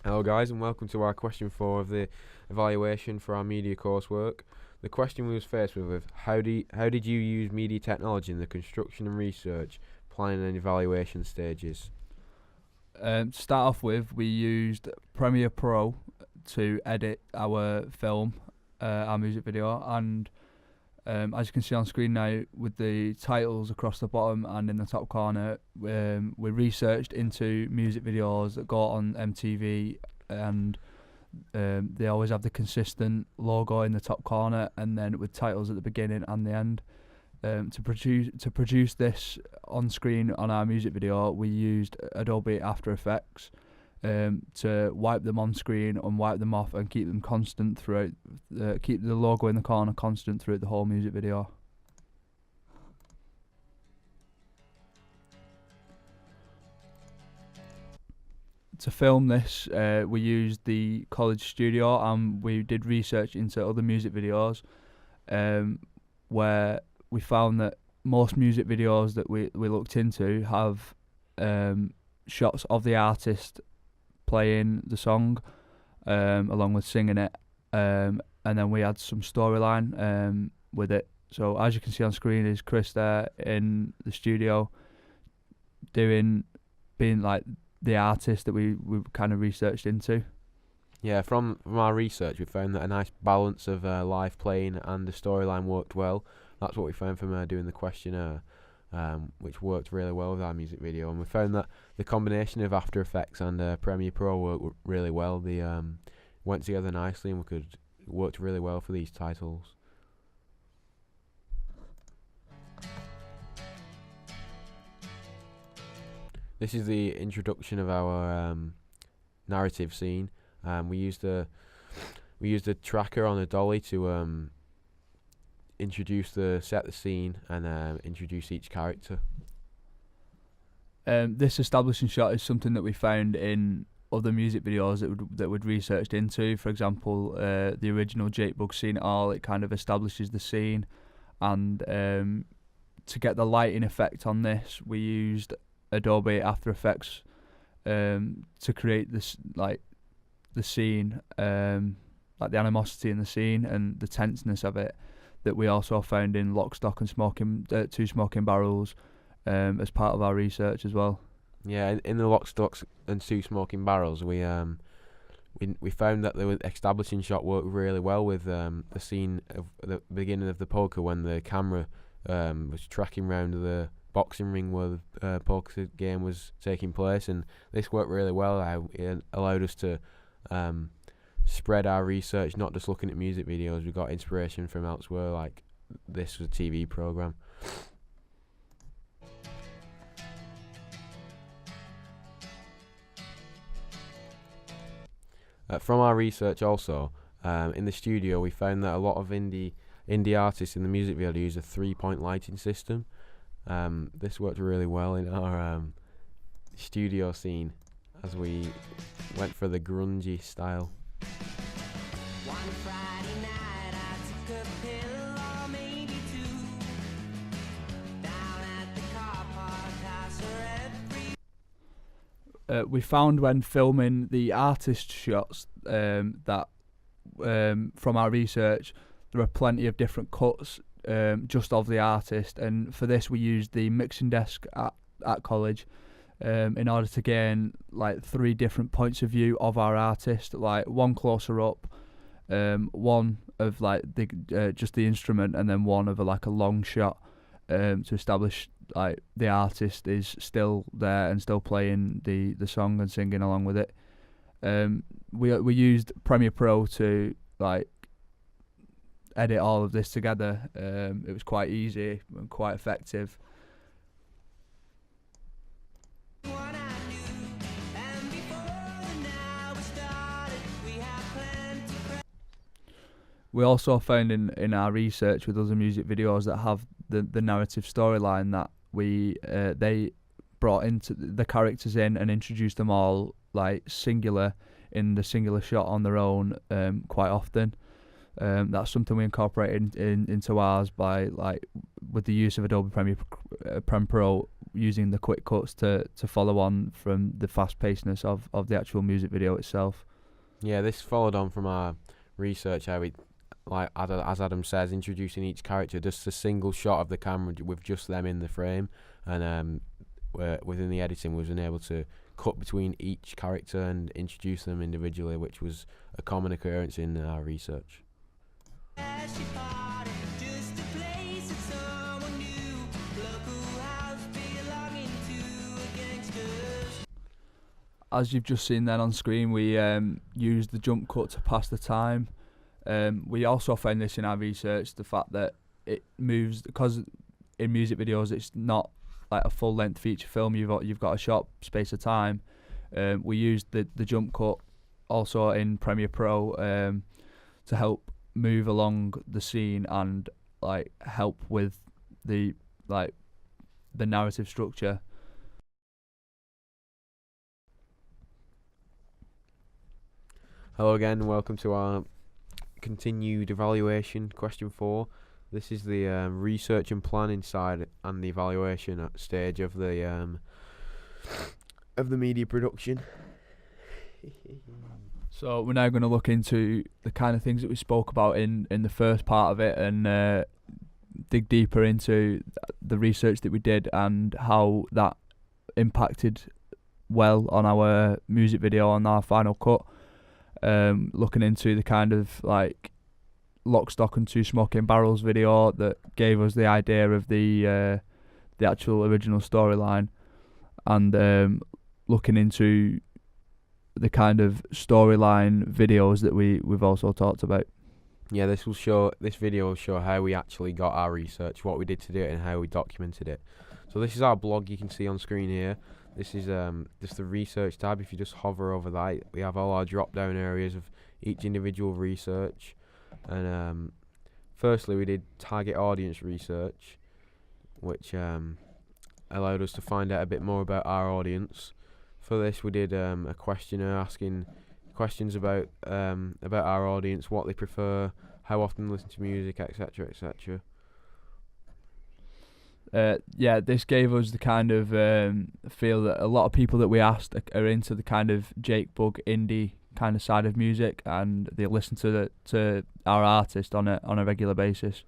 Hello guys and welcome to our question 4 of the evaluation for our media coursework. The question we was faced with how did you use media technology in the construction and research, planning and evaluation stages? To start off with, we used Premiere Pro to edit our film, our music video, and as you can see on screen now, with the titles across the bottom and in the top corner, we researched into music videos that go on MTV, and they always have the consistent logo in the top corner, and then with titles at the beginning and the end. To produce this on screen on our music video, we used Adobe After Effects to wipe them on screen and wipe them off and keep them constant throughout. Keep the logo in the corner constant throughout the whole music video. To film this, we used the college studio, and we did research into other music videos, where we found that most music videos that we looked into have shots of the artist playing the song along with singing it, and then we had some storyline with it. So as you can see on screen is Chris there in the studio being like the artist that we kind of researched into. Yeah, from our research we found that a nice balance of live playing and the storyline worked well. That's what we found from doing the questionnaire, which worked really well with our music video, and we found that the combination of After Effects and Premiere Pro worked really well. They went together nicely, and worked really well for these titles. This is the introduction of our narrative scene. We used a tracker on a dolly to set the scene and introduce each character. This establishing shot is something that we found in other music videos that we'd researched into. For example, the original Jake Bugg Seen It All, it kind of establishes the scene, and to get the lighting effect on this, we used Adobe After Effects to create this, like, the scene, like the animosity in the scene and the tenseness of it, that we also found in Lock, Stock and Two Smoking Barrels as part of our research as well. Yeah, in the Lock, Stock and Two Smoking Barrels, we found that the establishing shot worked really well with the scene of the beginning of the poker, when the camera was tracking round the boxing ring where the poker game was taking place, and this worked really well. It allowed us to spread our research, not just looking at music videos. We got inspiration from elsewhere, like this was a TV program. From our research also, in the studio we found that a lot of indie artists in the music video use a 3-point lighting system. This worked really well in our studio scene as we went for the grungy style. One Friday night I took a pill, or maybe two, down at the car park house We found when filming the artist shots that from our research, there are plenty of different cuts just of the artist, and for this we used the mixing desk at college in order to gain like 3 different points of view of our artist, like one closer up, one of like just the instrument, and then one of a long shot to establish like the artist is still there and still playing the song and singing along with it. We used Premiere Pro to like edit all of this together. It was quite easy and quite effective. We also found in our research with other music videos that have the narrative storyline that they brought into the characters in and introduced them all like singular in the singular shot on their own quite often. That's something we incorporated into ours by like with the use of Adobe Premiere Pro. using the quick cuts to follow on from the fast pacedness of the actual music video itself. Yeah, this followed on from our research, how we, like as Adam says, introducing each character, just a single shot of the camera with just them in the frame, and within the editing, we was able to cut between each character and introduce them individually, which was a common occurrence in our research. As you've just seen then on screen, we used the jump cut to pass the time. We also found this in our research, the fact that it moves, because in music videos it's not like a full length feature film, you've got a short space of time. We used the jump cut also in Premiere Pro to help move along the scene and like help with the narrative structure. Hello again, and welcome to our continued evaluation, question 4. This is the research and planning side and the evaluation stage of the media production. So we're now going to look into the kind of things that we spoke about in the first part of it, and dig deeper into the research that we did and how that impacted well on our music video, on our final cut. Looking into the kind of like Lock, Stock and Two Smoking Barrels video that gave us the idea of the actual original storyline, and looking into the kind of storyline videos that we've also talked about. Yeah, this video will show how we actually got our research, what we did to do it, and how we documented it. So this is our blog, you can see on screen here. This is just the research tab. If you just hover over that, we have all our drop down areas of each individual research. And firstly, we did target audience research, which allowed us to find out a bit more about our audience. For this, we did a questionnaire asking questions about our audience, what they prefer, how often they listen to music, etc., etc. This gave us the kind of feel that a lot of people that we asked are into the kind of Jake Bugg indie kind of side of music, and they listen to our artist on a regular basis.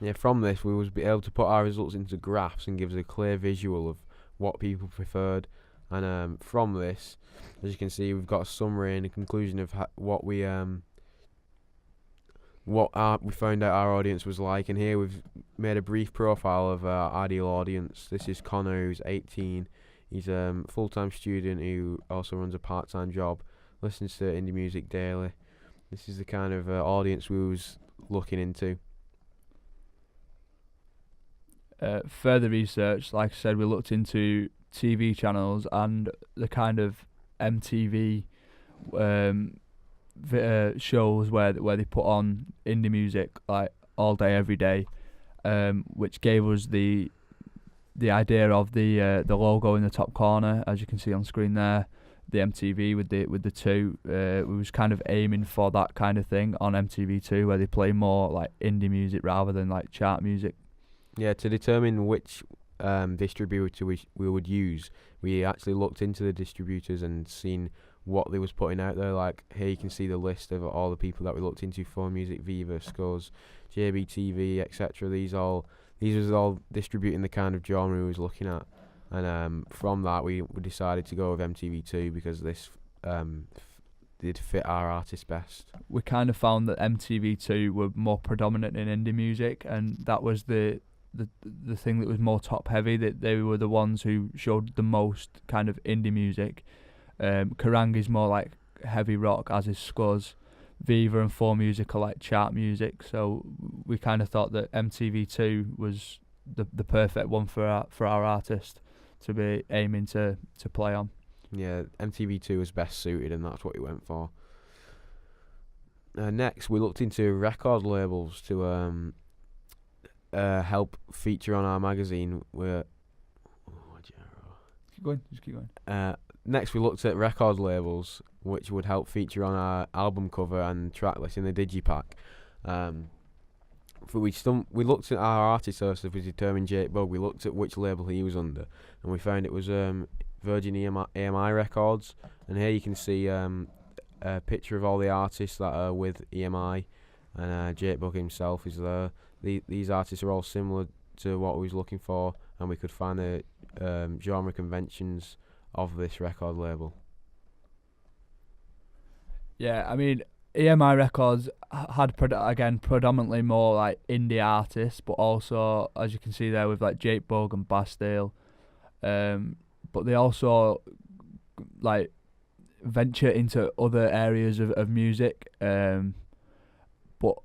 Yeah, from this we was be able to put our results into graphs and give us a clear visual of what people preferred. And from this, as you can see, we've got a summary and a conclusion of what we found out our audience was like. And here we've made a brief profile of our ideal audience. This is Connor, who's 18. He's a full-time student who also runs a part-time job, listens to indie music daily. This is the kind of audience we was looking into. Further research, like I said, we looked into TV channels and the kind of MTV shows where they put on indie music like all day every day, which gave us the idea of the logo in the top corner, as you can see on screen there, the MTV with the two. We was kind of aiming for that kind of thing on MTV2, where they play more like indie music rather than like chart music. Yeah, to determine which distributor we would use, we actually looked into the distributors and seen what they was putting out there. Like here you can see the list of all the people that we looked into: For Music, Viva, Scuzz, JBTV, etc. These was all distributing the kind of genre we was looking at, and from that we decided to go with MTV2 because this did fit our artist best. We kind of found that MTV2 were more predominant in indie music, and that was the thing that was more top heavy. That they were the ones who showed the most kind of indie music. Kerrang is more like heavy rock, as is Scuzz. Viva and For Music are like chart music. So we kind of thought that MTV2 was the perfect one for our artist to be aiming to play on. Yeah, MTV2 was best suited, and that's what we went for. Next, we looked into record labels to help feature on our magazine. Just keep going. Next, we looked at record labels which would help feature on our album cover and track list in the digipack. we looked at our artist source if we determined Jake Bugg. We looked at which label he was under, and we found it was Virgin EMI Records. And here you can see a picture of all the artists that are with EMI, and Jake Bugg himself is there. These artists are all similar to what we was looking for, and we could find the genre conventions of this record label. Yeah, I mean, EMI Records had predominantly more like indie artists, but also, as you can see there, with like Jake Bugg and Bastille, but they also like venture into other areas of music, but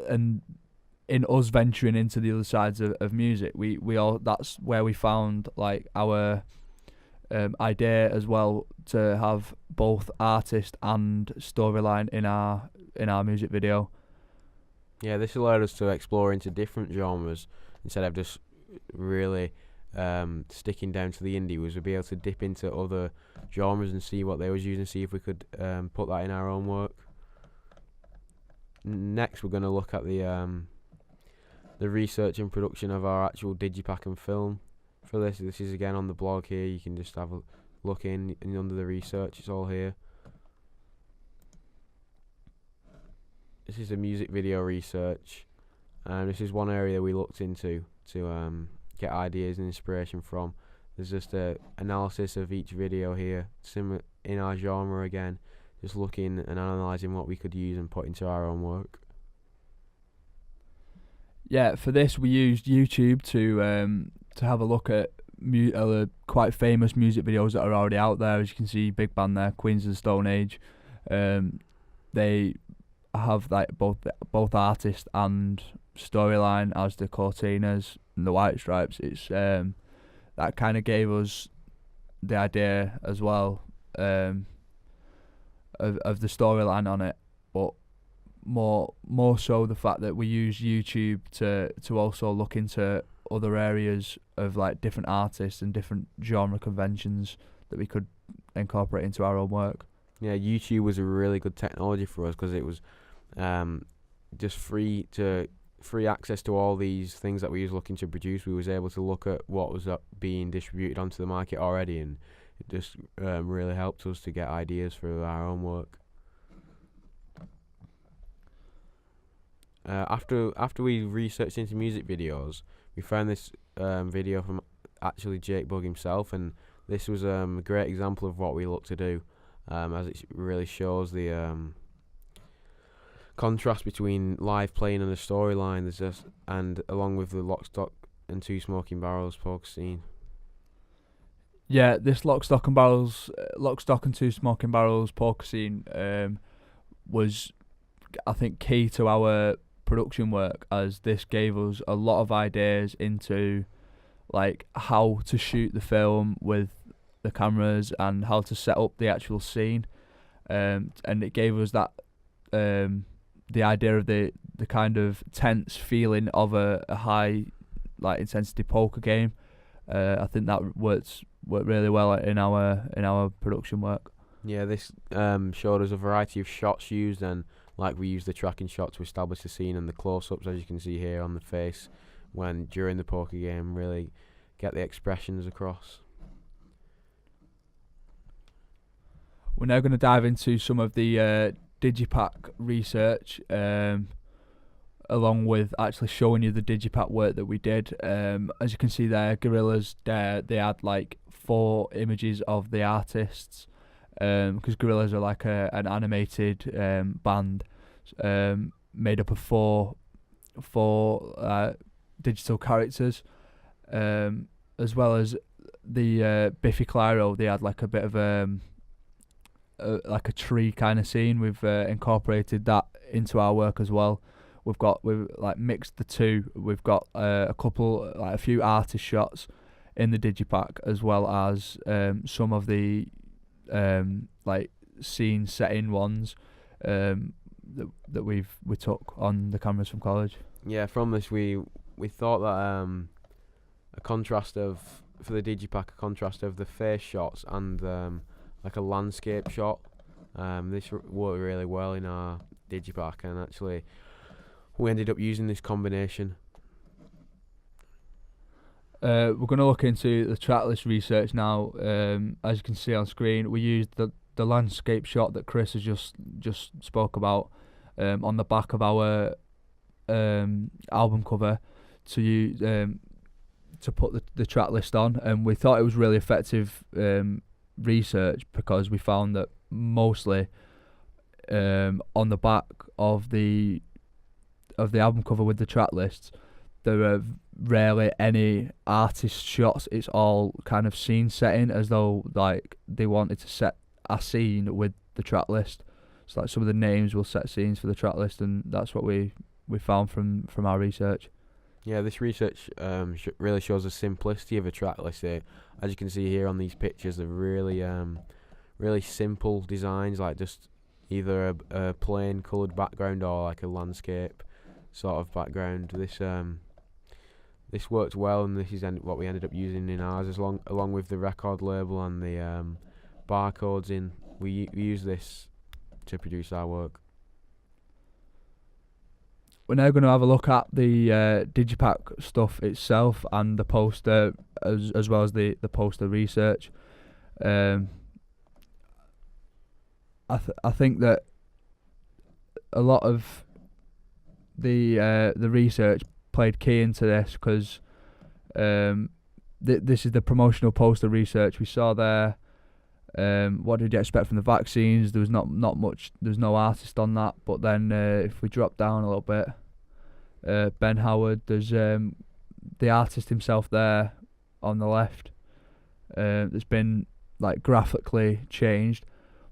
in us venturing into the other sides of music, we all, that's where we found like our idea as well, to have both artist and storyline in our music video. Yeah, this allowed us to explore into different genres instead of just really sticking down to the indie. Was to be able to dip into other genres and see what they was using, see if we could put that in our own work. Next, we're going to look at the research and production of our actual digipack and film. For this is again on the blog here. You can just have a look in and under the research. It's all here. This is the music video research, and this is one area we looked into to get ideas and inspiration from. There's just a analysis of each video here, similar in our genre again, just looking and analysing what we could use and put into our own work. Yeah, for this we used YouTube to have a look at quite famous music videos that are already out there. As you can see, big band there, Queens of the Stone Age. They have like both artist and storyline, as the Cortinas and the White Stripes. It's that kind of gave us the idea as well of the storyline on it, but more so the fact that we use YouTube to also look into other areas of like different artists and different genre conventions that we could incorporate into our own work. Yeah, YouTube was a really good technology for us because it was just free access to all these things that we was looking to produce. We was able to look at what was being distributed onto the market already, and it just really helped us to get ideas for our own work. After we researched into music videos, we found this video from actually Jake Bugg himself, and this was a great example of what we look to do, as it really shows the contrast between live playing and the storyline. There's just, and along with the Lock, Stock and Two Smoking Barrels polka scene. Yeah, this Lock, Stock and Two Smoking Barrels polka scene was, I think, key to our production work, as this gave us a lot of ideas into like how to shoot the film with the cameras and how to set up the actual scene, and it gave us that the idea of the kind of tense feeling of a high like intensity poker game. I think that worked really well in our production work. Yeah, this showed us a variety of shots used, and like we used the tracking shot to establish the scene, and the close-ups, as you can see here on the face when during the poker game, really get the expressions across. We're now going to dive into some of the digipack research, along with actually showing you the digipack work that we did. As you can see there, Gorillaz, they had like 4 images of the artists, because Gorillaz are like an animated band made up of four digital characters, as well as the Biffy Clyro. They had like a bit of like a tree kind of scene. We've incorporated that into our work as well. We've like mixed the two. We've got a few artist shots in the digipack, as well as some of the like scene setting ones that we took on the cameras from college. Yeah, from this we thought that a contrast of, for the digipack, a contrast of the face shots and like a landscape shot. This worked really well in our digipack, and actually we ended up using this combination. We're going to look into the track list research now. As you can see on screen, we used the landscape shot that Chris has just spoke about on the back of our album cover to use to put the track list on, and we thought it was really effective research because we found that mostly on the back of the album cover with the track lists, there are rarely any artist shots. It's all kind of scene setting, as though like they wanted to set a scene with the track list. So like some of the names will set scenes for the track list, and that's what we found from our research. Yeah, this research really shows the simplicity of a track list. As you can see here on these pictures, they're really really simple designs, like just either a plain coloured background or like a landscape sort of background. This worked well, and this is what we ended up using in ours, along with the record label and the barcodes in. We use this to produce our work. We're now going to have a look at the Digipack stuff itself and the poster, as well as the poster research. I think that a lot of the research played key into this because this is the promotional poster research we saw there. What did you expect from the vaccines? There was not much. There's no artist on that. But then if we drop down a little bit, Ben Howard, there's the artist himself there on the left. That's been like graphically changed.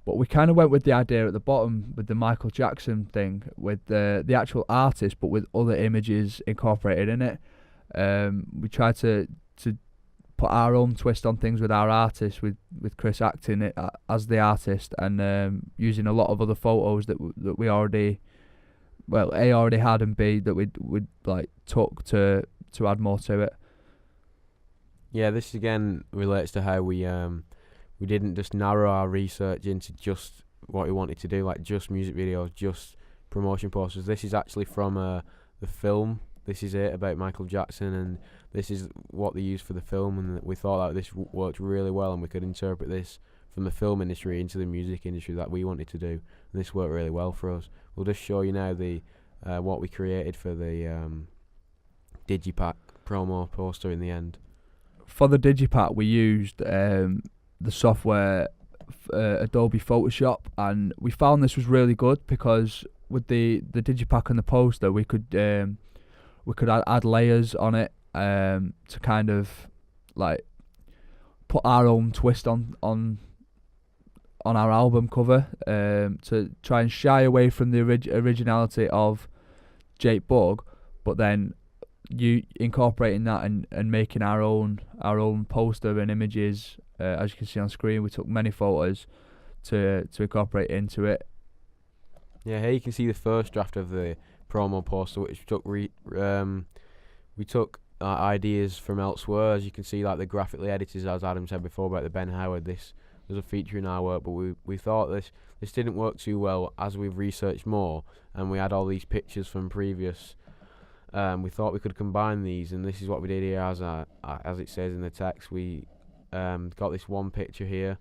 But we kind of went with the idea at the bottom with the Michael Jackson thing, with the actual artist, but with other images incorporated in it. We tried to put our own twist on things with our artist, with Chris acting it as the artist, and using a lot of other photos that we already, well, A, already had, and B, that we'd like took to add more to it. Yeah, this again relates to how we didn't just narrow our research into just what we wanted to do, like just music videos, just promotion posters. This is actually from the film. This is it about Michael Jackson, and this is what they used for the film, and we thought that this worked really well, and we could interpret this from the film industry into the music industry that we wanted to do, and this worked really well for us. We'll just show you now the what we created for the Digipack promo poster in the end. For the Digipack, we used the software Adobe Photoshop, and we found this was really good because with the Digipack and the poster, we could add layers on it to kind of like put our own twist on our album cover, to try and shy away from the originality of Jake Bugg, but then you incorporating that and making our own poster and images. As you can see on screen, we took many photos to incorporate into it. Yeah, here you can see the first draft of the promo poster, which we took ideas from elsewhere. As you can see, like the graphically editors, as Adam said before about the Ben Howard, this was a feature in our work, but we thought this didn't work too well as we've researched more, and we had all these pictures from previous. We thought we could combine these, and this is what we did here. As it says in the text, we got this one picture here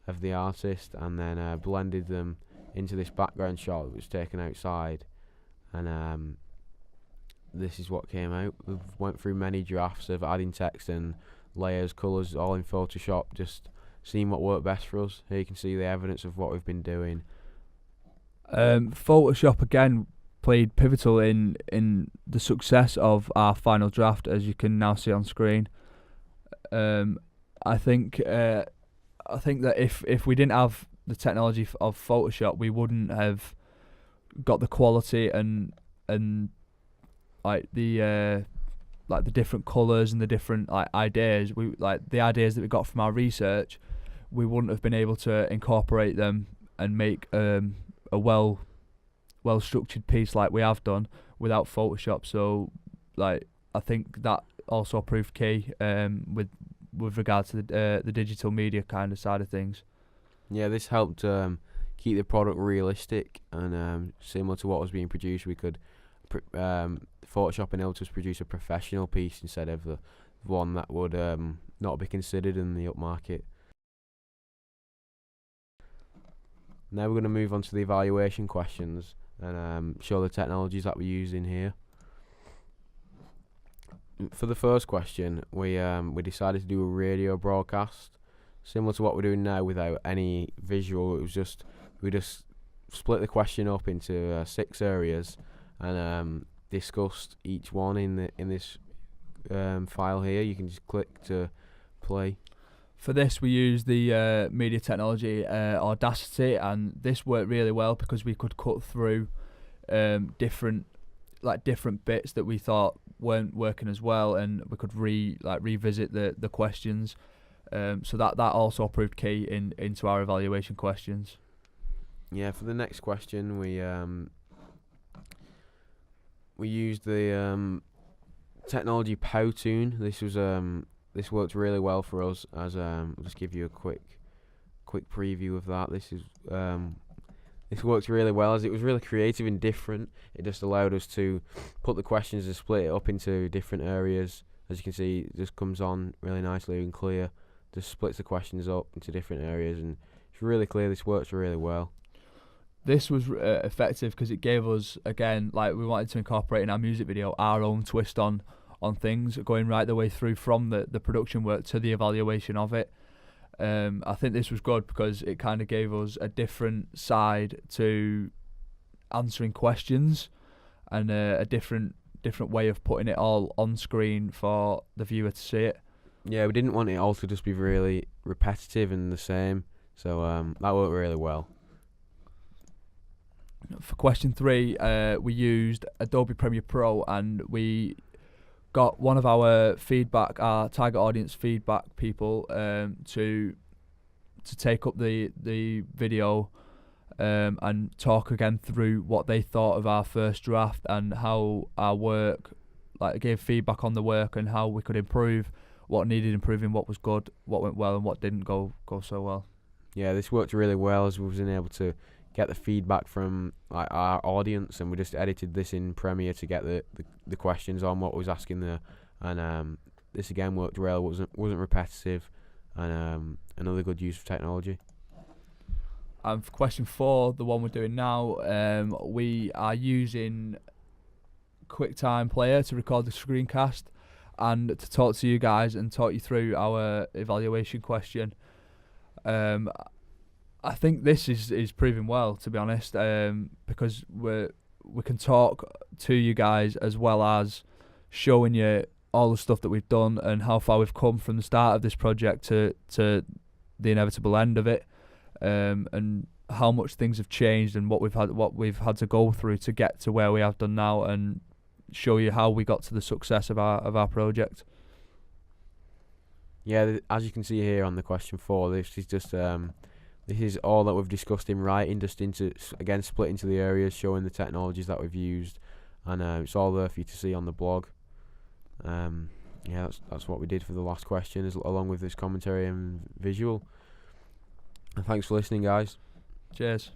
of the artist, and then blended them into this background shot that was taken outside, and this is what came out. We went through many drafts of adding text and layers, colours, all in Photoshop, just seeing what worked best for us. Here you can see the evidence of what we've been doing. Photoshop again played pivotal in the success of our final draft, as you can now see on screen. I think that if we didn't have the technology of Photoshop, we wouldn't have got the quality and like the different colours and the different ideas. The ideas that we got from our research, we wouldn't have been able to incorporate them and make a well structured piece like we have done without Photoshop. So I think that also proved key with regard to the digital media kind of side of things. Yeah, this helped keep the product realistic and similar to what was being produced. We could Photoshop and helped us produce a professional piece instead of the one that would not be considered in the upmarket. Now we're going to move on to the evaluation questions and show the technologies that we use in here. For the first question, we decided to do a radio broadcast, similar to what we're doing now without any visual. It was we just split the question up into 6 areas and discussed each one in this file here. You can just click to play. For this, we used the media technology Audacity, and this worked really well because we could cut through different bits that we thought weren't working as well, and we could revisit the questions. So that also proved key into our evaluation questions. Yeah, for the next question, we used the technology Powtoon. This worked really well for us. As I'll just give you a quick preview of that. This worked really well as it was really creative and different. It just allowed us to put the questions and split it up into different areas. As you can see, it just comes on really nicely and clear. Just splits the questions up into different areas, and it's really clear. This works really well. This was effective because it gave us, again, like we wanted to incorporate in our music video, our own twist on things, going right the way through from the production work to the evaluation of it. I think this was good because it kind of gave us a different side to answering questions and a different way of putting it all on screen for the viewer to see it. Yeah, we didn't want it all to just be really repetitive and the same, so that worked really well. For question 3, we used Adobe Premiere Pro, and we got one of our target audience feedback people to take up the video and talk again through what they thought of our first draft and how our work, gave feedback on the work and how we could improve, what needed improving, what was good, what went well, and what didn't go so well. Yeah, this worked really well as we was able to get the feedback from our audience, and we just edited this in Premiere to get the questions on what was asking there, and this again worked well. wasn't repetitive, and another good use of technology. And for question 4, the one we're doing now, we are using QuickTime Player to record the screencast and to talk to you guys and talk you through our evaluation question. I think this is proving well, to be honest, because we can talk to you guys as well as showing you all the stuff that we've done and how far we've come from the start of this project to the inevitable end of it, and how much things have changed and what we've had to go through to get to where we have done now, and show you how we got to the success of our project. Yeah, as you can see here on the question 4, this is just this is all that we've discussed in writing, just split into the areas, showing the technologies that we've used, and it's all there for you to see on the blog. Yeah, that's what we did for the last question, along with this commentary and visual. And thanks for listening, guys. Cheers.